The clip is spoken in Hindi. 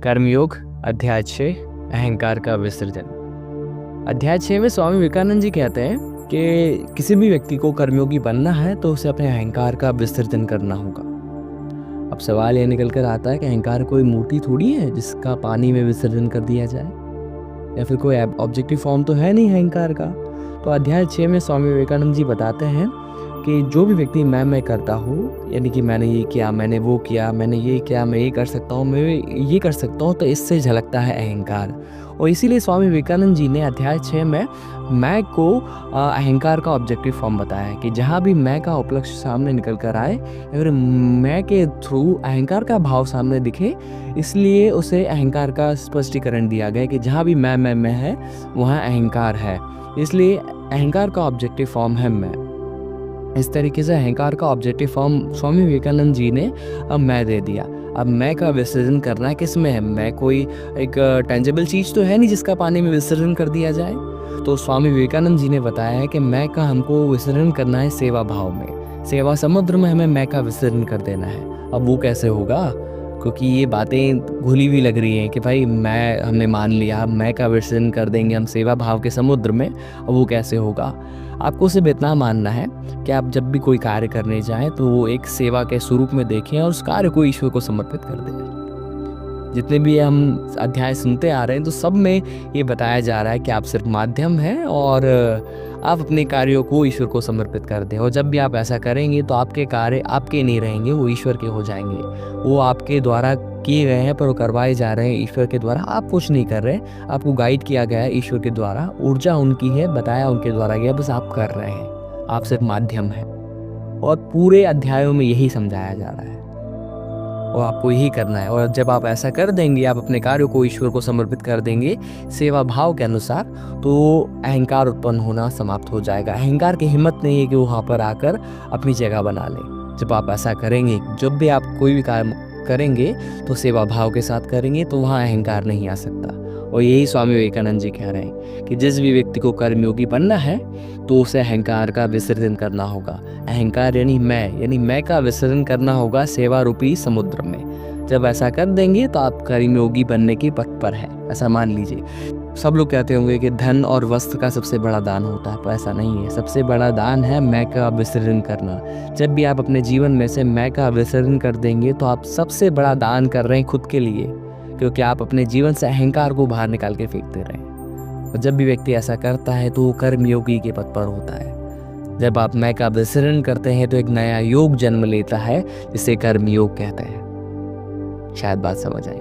कर्मयोग अध्याय 6 अहंकार का विसर्जन। अध्याय 6 में स्वामी विवेकानंद जी कहते हैं कि किसी भी व्यक्ति को कर्मयोगी बनना है तो उसे अपने अहंकार का विसर्जन करना होगा। अब सवाल यह निकल कर आता है कि अहंकार कोई मूर्ति थोड़ी है जिसका पानी में विसर्जन कर दिया जाए, या फिर कोई ऑब्जेक्टिव फॉर्म तो है नहीं अहंकार का। तो अध्याय 6 में स्वामी विवेकानंद जी बताते हैं कि जो भी व्यक्ति मैं करता हूँ, यानी कि मैंने ये किया, मैंने वो किया, मैंने ये किया, मैं ये कर सकता हूँ, मैं ये कर सकता हूँ, तो इससे झलकता है अहंकार। और इसीलिए स्वामी विवेकानंद जी ने अध्याय 6 में मैं को अहंकार का ऑब्जेक्टिव फॉर्म बताया है कि जहाँ भी मैं का उपलक्ष्य सामने निकल कर आए, अगर मैं के थ्रू अहंकार का भाव सामने दिखे, इसलिए उसे अहंकार का स्पष्टीकरण दिया गया कि जहाँ भी मैं है वहाँ अहंकार है, इसलिए अहंकार का ऑब्जेक्टिव फॉर्म है मैं। इस तरीके से अहंकार का ऑब्जेक्टिव फॉर्म स्वामी विवेकानंद जी ने अब मैं दे दिया। अब मैं का विसर्जन करना है किस में है? मैं कोई एक टेंजिबल चीज़ तो है नहीं जिसका पानी में विसर्जन कर दिया जाए। तो स्वामी विवेकानंद जी ने बताया है कि मैं का हमको विसर्जन करना है सेवा भाव में, सेवा समुद्र में हमें मैं का विसर्जन कर देना है। अब वो कैसे होगा? क्योंकि ये बातें घुली हुई लग रही हैं कि भाई मैं हमने मान लिया मैं का विसर्जन कर देंगे हम सेवा भाव के समुद्र में, अब वो कैसे होगा? आपको सिर्फ इतना मानना है कि आप जब भी कोई कार्य करने जाएं तो वो एक सेवा के स्वरूप में देखें और उस कार्य को ईश्वर को समर्पित कर दें। जितने भी हम अध्याय सुनते आ रहे हैं तो सब में ये बताया जा रहा है कि आप सिर्फ माध्यम हैं और आप अपने कार्यों को ईश्वर को समर्पित कर दें। और जब भी आप ऐसा करेंगे तो आपके कार्य आपके नहीं रहेंगे, वो ईश्वर के हो जाएंगे। वो आपके द्वारा किए गए हैं पर वो करवाए जा रहे हैं ईश्वर के द्वारा। आप कुछ नहीं कर रहे, आपको गाइड किया गया है ईश्वर के द्वारा, ऊर्जा उनकी है, बताया उनके द्वारा गया, बस आप कर रहे हैं, आप सिर्फ माध्यम हैं। और पूरे अध्यायों में यही समझाया जा रहा है और आपको यही करना है। और जब आप ऐसा कर देंगे, आप अपने कार्यों को ईश्वर को समर्पित कर देंगे सेवा भाव के अनुसार, तो अहंकार उत्पन्न होना समाप्त हो जाएगा। अहंकार की हिम्मत नहीं है कि वो वहाँ पर आकर अपनी जगह बना ले। जब आप ऐसा करेंगे, जब भी आप कोई भी कार्य करेंगे तो सेवा भाव के साथ करेंगे, तो वहाँ अहंकार नहीं आ सकता। और यही स्वामी विवेकानंद जी कह रहे हैं कि जिस भी व्यक्ति को कर्मयोगी बनना है तो उसे अहंकार का विसर्जन करना होगा। अहंकार यानी मैं का विसर्जन करना होगा सेवा रूपी समुद्र में। जब ऐसा कर देंगे तो आप कर्मयोगी बनने के पथ पर है, ऐसा मान लीजिए। सब लोग कहते होंगे कि धन और वस्त्र का सबसे बड़ा दान होता है, पर ऐसा नहीं है। सबसे बड़ा दान है मैं का विसर्जन करना। जब भी आप अपने जीवन में से मैं का विसर्जन कर देंगे तो आप सबसे बड़ा दान कर रहे हैं खुद के लिए, क्योंकि आप अपने जीवन से अहंकार को बाहर निकाल के फेंकते रहे। और जब भी व्यक्ति ऐसा करता है तो वो कर्मयोगी के पथ पर होता है। जब आप मैं का विसर्जन करते हैं तो एक नया योग जन्म लेता है जिसे कर्मयोग कहते हैं। शायद बात समझ आई।